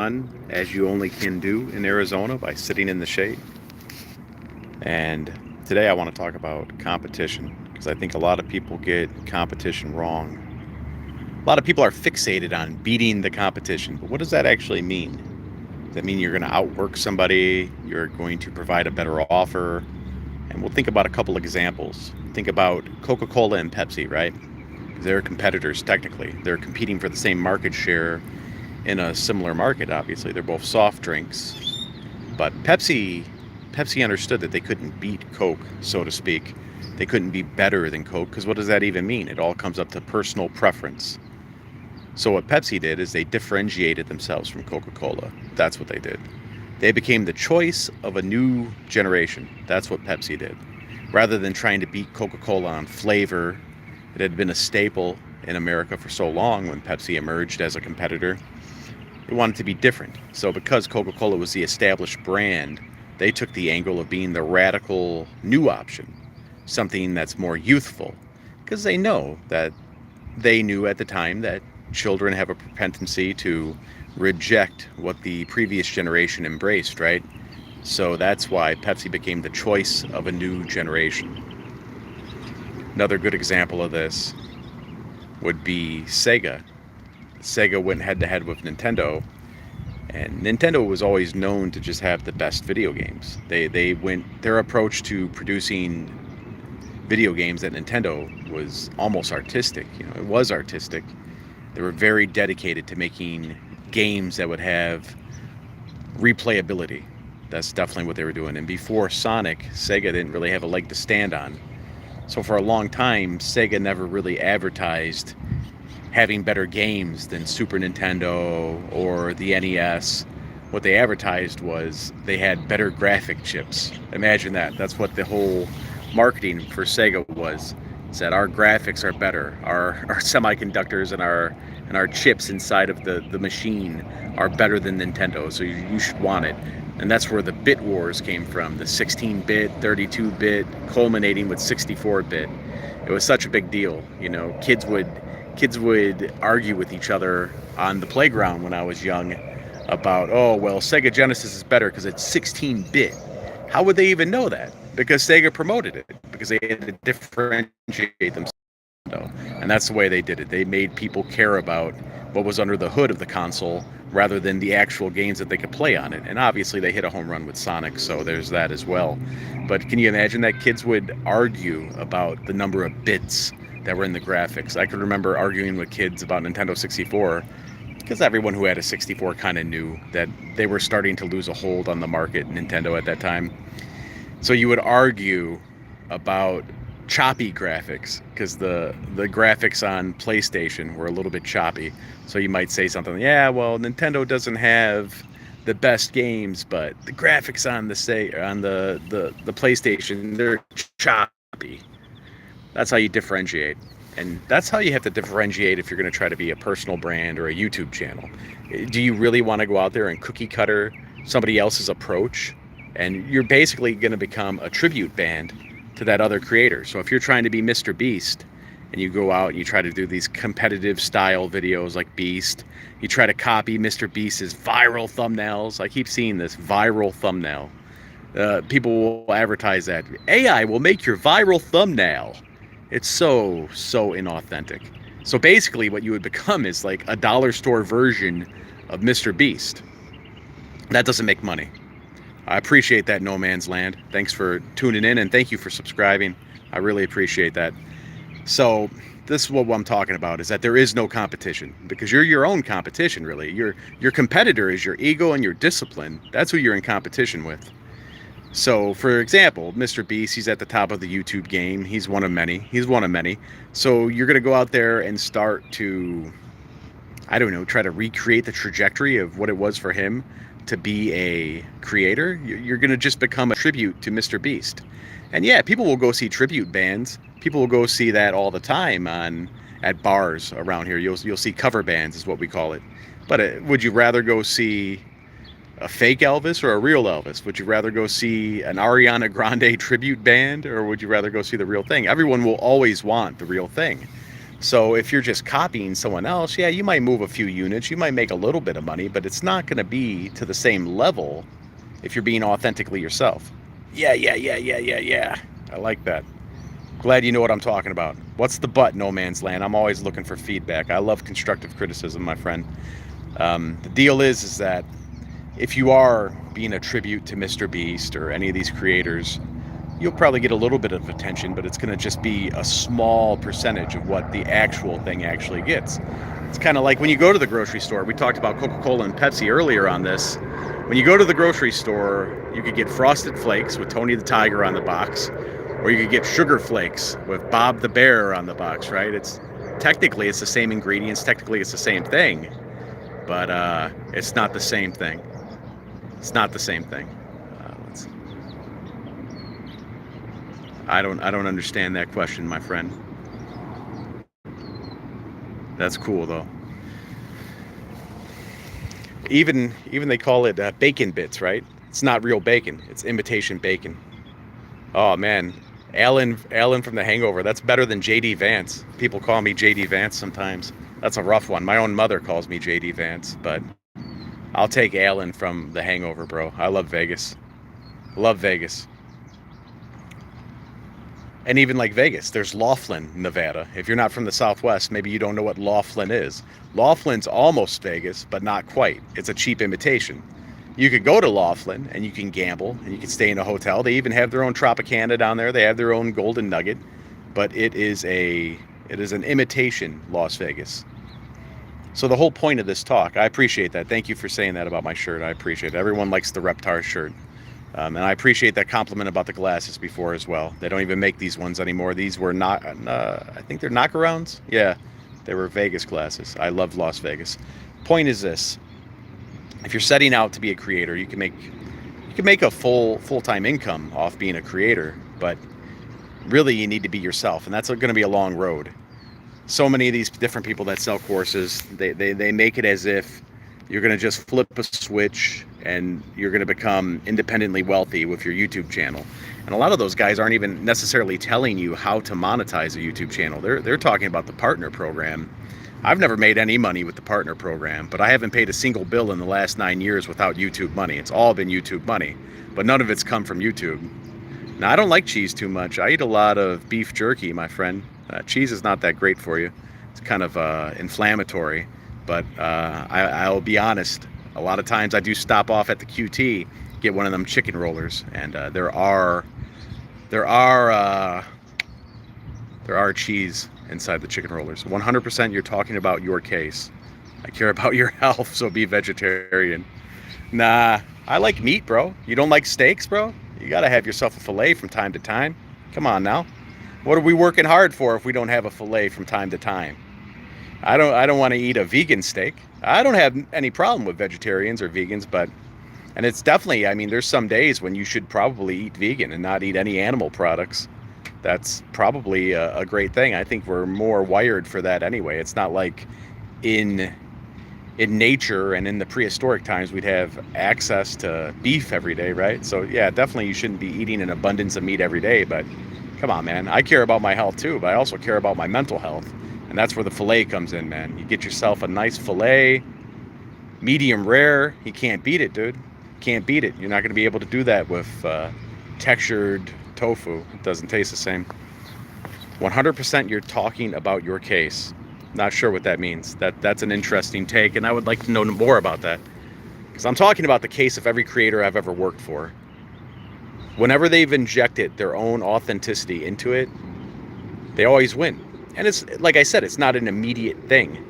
as you only can do in Arizona by sitting in the shade. And today I want to talk about competition because I think a lot of people get competition wrong. A lot of people are fixated on beating the competition, but what does that actually mean? Does that mean you're going to outwork somebody? You're going to provide a better offer? And we'll think about a couple examples. Think about Coca-Cola and Pepsi, right? They're competitors technically. They're competing for the same market share in a similar market, obviously. They're both soft drinks. But Pepsi understood that they couldn't beat Coke, so to speak. They couldn't be better than Coke, because what does that even mean? It all comes up to personal preference. So what Pepsi did is they differentiated themselves from Coca-Cola. That's what they did. They became the choice of a new generation. That's what Pepsi did. Rather than trying to beat Coca-Cola on flavor, it had been a staple in America for so long when Pepsi emerged as a competitor. They wanted to be different. So because Coca-Cola was the established brand, they took the angle of being the radical new option, something that's more youthful, because they knew at the time that children have a propensity to reject what the previous generation embraced, right? So that's why Pepsi became the choice of a new generation. Another good example of this would be Sega. Sega went head to head with Nintendo, and Nintendo was always known to just have the best video games. Their approach to producing video games at Nintendo was almost artistic. It was artistic. They were very dedicated to making games that would have replayability. That's definitely what they were doing. And before Sonic, Sega didn't really have a leg to stand on. So for a long time, Sega never really advertised having better games than Super Nintendo or the NES. What they advertised was they had better graphic chips. Imagine that. That's what the whole marketing for Sega was. It said our graphics are better. Our semiconductors and our chips inside of the machine are better than Nintendo, so you should want it. And that's where the bit wars came from, the 16-bit, 32-bit, culminating with 64-bit. It was such a big deal. Kids would argue with each other on the playground when I was young about, oh, well, Sega Genesis is better because it's 16-bit. How would they even know that? Because Sega promoted it, because they had to differentiate themselves. And that's the way they did it. They made people care about what was under the hood of the console rather than the actual games that they could play on it. And obviously they hit a home run with Sonic, so there's that as well. But can you imagine that kids would argue about the number of bits that were in the graphics? I could remember arguing with kids about Nintendo 64 because everyone who had a 64 kind of knew that they were starting to lose a hold on the market, Nintendo, at that time. So you would argue about choppy graphics because the graphics on PlayStation were a little bit choppy. So you might say something, yeah, well, Nintendo doesn't have the best games, but the graphics on the PlayStation, they're choppy. That's how you differentiate. And that's how you have to differentiate if you're going to try to be a personal brand or a YouTube channel. Do you really want to go out there and cookie cutter somebody else's approach? And you're basically going to become a tribute band to that other creator. So if you're trying to be Mr. Beast and you go out and you try to do these competitive style videos like Beast, you try to copy Mr. Beast's viral thumbnails. I keep seeing this viral thumbnail. People will advertise that AI will make your viral thumbnail. It's so inauthentic. So basically what you would become is like a dollar store version of Mr. Beast. That doesn't make money. I appreciate that, No Man's Land. Thanks for tuning in, and thank you for subscribing. I really appreciate that. So this is what I'm talking about, is that there is no competition, because you're your own competition, really. Your competitor is your ego and your discipline. That's who you're in competition with. So, for example, Mr. Beast, he's at the top of the YouTube game. He's one of many. So you're going to go out there and start to, I don't know, try to recreate the trajectory of what it was for him to be a creator. You're going to just become a tribute to Mr. Beast. And yeah, people will go see tribute bands. People will go see that all the time at bars around here. You'll see cover bands is what we call it. But would you rather go see a fake Elvis or a real Elvis? Would you rather go see an Ariana Grande tribute band, or would you rather go see the real thing? Everyone will always want the real thing. So if you're just copying someone else, yeah, you might move a few units, you might make a little bit of money, but it's not going to be to the same level if you're being authentically yourself. Yeah. I like that. Glad you know what I'm talking about. What's the but, No Man's Land? I'm always looking for feedback. I love constructive criticism, my friend. The deal is that if you are being a tribute to Mr. Beast or any of these creators, you'll probably get a little bit of attention, but it's going to just be a small percentage of what the actual thing actually gets. It's kind of like when you go to the grocery store. We talked about Coca-Cola and Pepsi earlier on this. When you go to the grocery store, you could get Frosted Flakes with Tony the Tiger on the box, or you could get Sugar Flakes with Bob the Bear on the box, right? Technically it's the same ingredients, technically it's the same thing, but it's not the same thing. It's not the same thing. I don't understand that question, my friend. That's cool though. Even they call it bacon bits, right? It's not real bacon. It's imitation bacon. Oh man, Alan from The Hangover. That's better than JD Vance. People call me JD Vance sometimes. That's a rough one. My own mother calls me JD Vance, but I'll take Alan from The Hangover, bro. I love Vegas. Love Vegas. And even like Vegas, there's Laughlin, Nevada. If you're not from the Southwest, maybe you don't know what Laughlin is. Laughlin's almost Vegas, but not quite. It's a cheap imitation. You could go to Laughlin and you can gamble and you can stay in a hotel. They even have their own Tropicana down there. They have their own Golden Nugget, but it is an imitation Las Vegas. So the whole point of this talk, I appreciate that. Thank you for saying that about my shirt. I appreciate it. Everyone likes the Reptar shirt. And I appreciate that compliment about the glasses before as well. They don't even make these ones anymore. These were not, I think they're knockarounds. Yeah, they were Vegas glasses. I love Las Vegas. Point is this: if you're setting out to be a creator, you can make a full-time income off being a creator, but really you need to be yourself, and that's going to be a long road. So many of these different people that sell courses, they make it as if you're going to just flip a switch and you're going to become independently wealthy with your YouTube channel. And a lot of those guys aren't even necessarily telling you how to monetize a YouTube channel. They're talking about the partner program. I've never made any money with the partner program, but I haven't paid a single bill in the last 9 years without YouTube money. It's all been YouTube money, but none of it's come from YouTube. Now, I don't like cheese too much. I eat a lot of beef jerky, my friend. Cheese is not that great for you. It's kind of inflammatory. But I'll be honest, a lot of times I do stop off at the QT, get one of them chicken rollers, and there are cheese inside the chicken rollers. 100% you're talking about your case. I care about your health, so be vegetarian. Nah, I like meat, bro. You don't like steaks, bro? You gotta have yourself a filet from time to time. Come on now. What are we working hard for if we don't have a filet from time to time? I don't want to eat a vegan steak. I don't have any problem with vegetarians or vegans, and it's definitely, I mean, there's some days when you should probably eat vegan and not eat any animal products. That's probably a great thing. I think we're more wired for that anyway. It's not like in nature and in the prehistoric times we'd have access to beef every day, right? So yeah, definitely you shouldn't be eating an abundance of meat every day, but come on, man. I care about my health too, but I also care about my mental health. And that's where the filet comes in, man. You get yourself a nice filet, medium rare. You can't beat it, dude. Can't beat it. You're not going to be able to do that with textured tofu. It doesn't taste the same. 100% you're talking about your case. Not sure what that means. That's an interesting take, and I would like to know more about that. Because I'm talking about the case of every creator I've ever worked for. Whenever they've injected their own authenticity into it, they always win. And it's, like I said, it's not an immediate thing.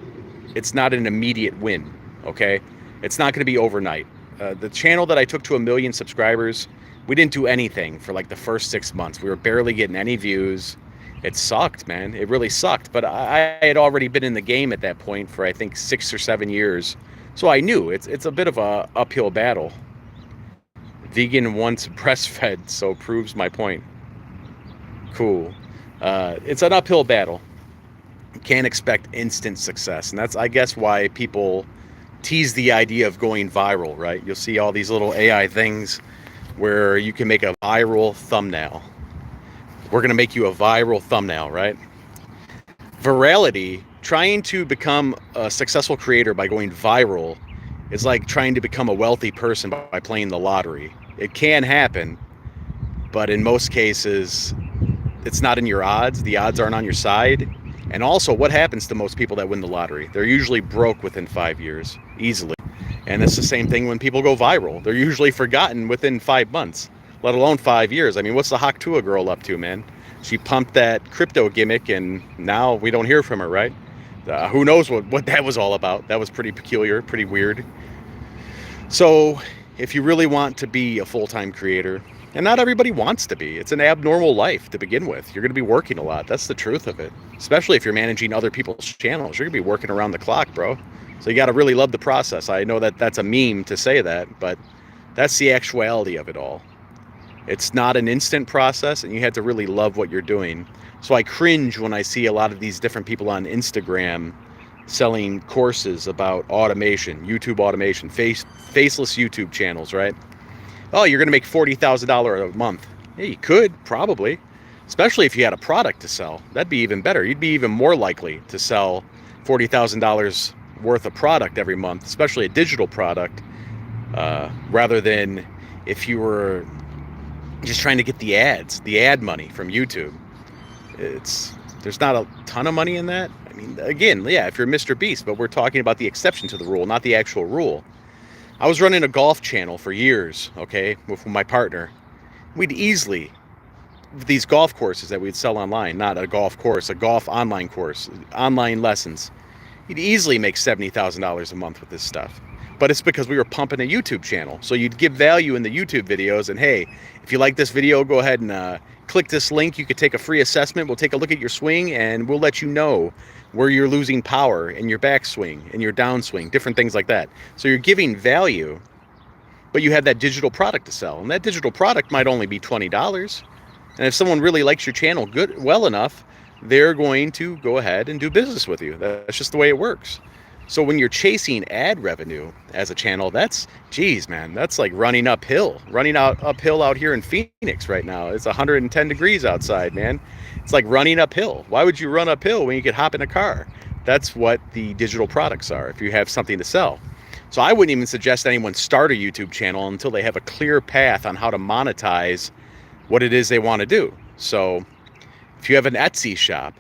It's not an immediate win, okay? It's not going to be overnight. The channel that I took to 1 million subscribers, we didn't do anything for like the first 6 months. We were barely getting any views. It sucked, man. It really sucked. But I had already been in the game at that point for, I think, 6 or 7 years. So I knew it's a bit of a uphill battle. Vegan once breastfed, so proves my point. Cool. It's an uphill battle. Can't expect instant success, and that's, I guess, why people tease the idea of going viral, right? You'll see all these little AI things where you can make a viral thumbnail. We're gonna make you a viral thumbnail, right? Virality, trying to become a successful creator by going viral, is like trying to become a wealthy person by playing the lottery. It can happen, but in most cases, it's not in your odds. The odds aren't on your side. And also, what happens to most people that win the lottery? They're usually broke within 5 years, easily. And it's the same thing when people go viral. They're usually forgotten within 5 months, let alone 5 years. I mean, what's the Haktua girl up to, man? She pumped that crypto gimmick, and now we don't hear from her, right? Who knows what that was all about? That was pretty peculiar, pretty weird. So, if you really want to be a full-time creator, and not everybody wants to be, it's an abnormal life to begin with. You're going to be working a lot. That's the truth of it. Especially if you're managing other people's channels. You're going to be working around the clock, bro. So you got to really love the process. I know that that's a meme to say that, but that's the actuality of it all. It's not an instant process, and you have to really love what you're doing. So I cringe when I see a lot of these different people on Instagram selling courses about automation, YouTube automation, faceless YouTube channels, right? Oh, you're going to make $40,000 a month. Yeah, you could, probably. Especially if you had a product to sell. That'd be even better. You'd be even more likely to sell $40,000 worth of product every month, especially a digital product, rather than if you were just trying to get the ads, the ad money from YouTube. There's not a ton of money in that. I mean, again, yeah, if you're Mr. Beast, but we're talking about the exception to the rule, not the actual rule. I was running a golf channel for years, okay, with my partner. We'd easily, these golf courses that we'd sell online, not a golf course, a golf online course, online lessons, you'd easily make $70,000 a month with this stuff. But it's because we were pumping a YouTube channel. So you'd give value in the YouTube videos, and hey, if you like this video, go ahead and click this link. You could take a free assessment. We'll take a look at your swing, and we'll let you know where you're losing power in your backswing and your downswing, different things like that. So you're giving value, but you have that digital product to sell, and that digital product might only be $20. And if someone really likes your channel well enough, they're going to go ahead and do business with you. That's just the way it works. So when you're chasing ad revenue as a channel, geez, man, that's like running uphill out here in Phoenix right now. It's 110 degrees outside, man. It's like running uphill. Why would you run uphill when you could hop in a car? That's what the digital products are, if you have something to sell. So I wouldn't even suggest anyone start a YouTube channel until they have a clear path on how to monetize what it is they want to do. So if you have an Etsy shop,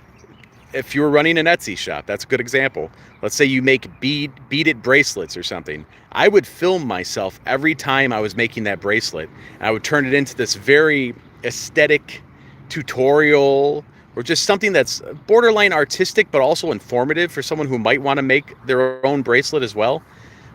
if you're running an Etsy shop, that's a good example. Let's say you make beaded bracelets or something. I would film myself every time I was making that bracelet, and I would turn it into this very aesthetic tutorial, or just something that's borderline artistic but also informative for someone who might want to make their own bracelet as well.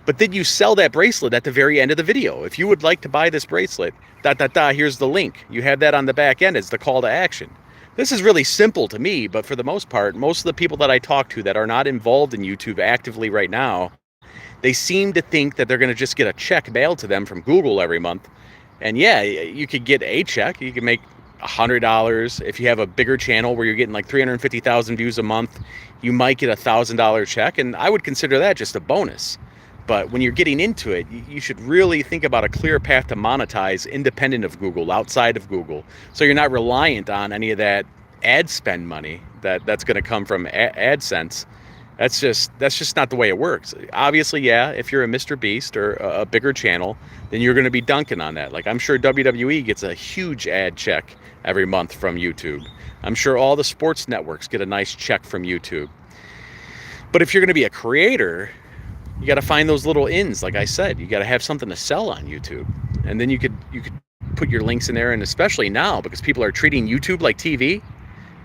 But then you sell that bracelet at the very end of the video. If you would like to buy this bracelet, here's the link. You have that on the back end as the call to action. This is really simple to me, but for the most part, most of the people that I talk to that are not involved in YouTube actively right now, they seem to think that they're going to just get a check mailed to them from Google every month. And yeah, you could get a check. You can make $100. If you have a bigger channel where you're getting like 350,000 views a month, you might get $1,000 check. And I would consider that just a bonus. But when you're getting into it, you should really think about a clear path to monetize independent of Google, outside of Google. So you're not reliant on any of that ad spend money that's going to come from AdSense. That's just not the way it works. Obviously, yeah, if you're a Mr. Beast or a bigger channel, then you're going to be dunking on that. Like, I'm sure WWE gets a huge ad check every month from YouTube. I'm sure all the sports networks get a nice check from YouTube. But if you're going to be a creator, you got to find those little ins. Like I said, you got to have something to sell on YouTube, and then you could put your links in there. And especially now, because people are treating YouTube like TV,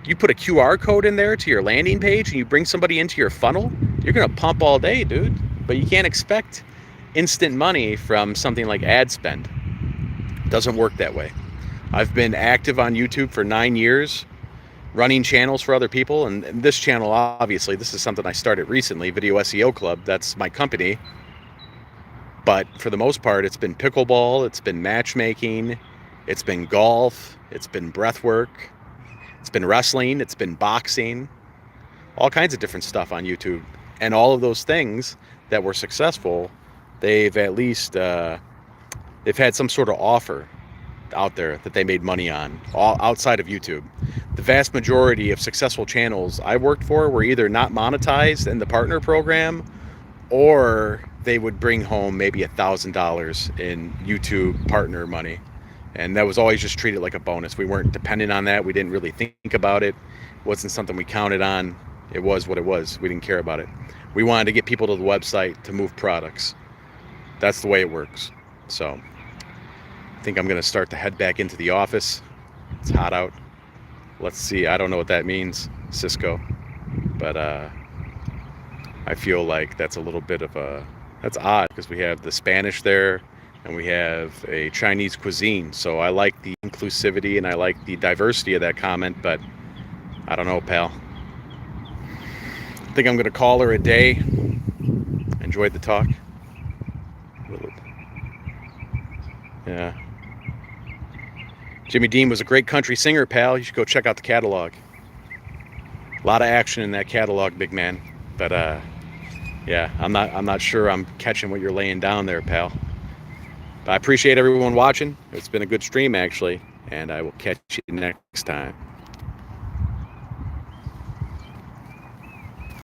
you put a QR code in there to your landing page, and you bring somebody into your funnel, you're gonna pump all day, dude. But you can't expect instant money from something like ad spend. It doesn't work that way. I've been active on YouTube for 9 years, running channels for other people, and this channel, obviously, this is something I started recently, Video SEO Club. That's my company. But for the most part, it's been pickleball, it's been matchmaking, it's been golf, it's been breath work, it's been wrestling, it's been boxing, all kinds of different stuff on YouTube. And all of those things that were successful, they've at least they've had some sort of offer out there that they made money on, all outside of YouTube. The vast majority of successful channels I worked for were either not monetized in the partner program, or they would bring home maybe $1,000 in YouTube partner money. And that was always just treated like a bonus. We weren't dependent on that. We didn't really think about it. It wasn't something we counted on. It was what it was. We didn't care about it. We wanted to get people to the website to move products. That's the way it works. So I think I'm going to start to head back into the office. It's hot out. Let's see. I don't know what that means, Cisco. But I feel like that's a little bit of that's odd, because we have the Spanish there and we have a Chinese cuisine. So I like the inclusivity and I like the diversity of that comment, but I don't know, pal. I think I'm going to call her a day. Enjoyed the talk. Yeah. Jimmy Dean was a great country singer, pal. You should go check out the catalog. A lot of action in that catalog, big man. But yeah, I'm not sure I'm catching what you're laying down there, pal. But I appreciate everyone watching. It's been a good stream, actually, and I will catch you next time.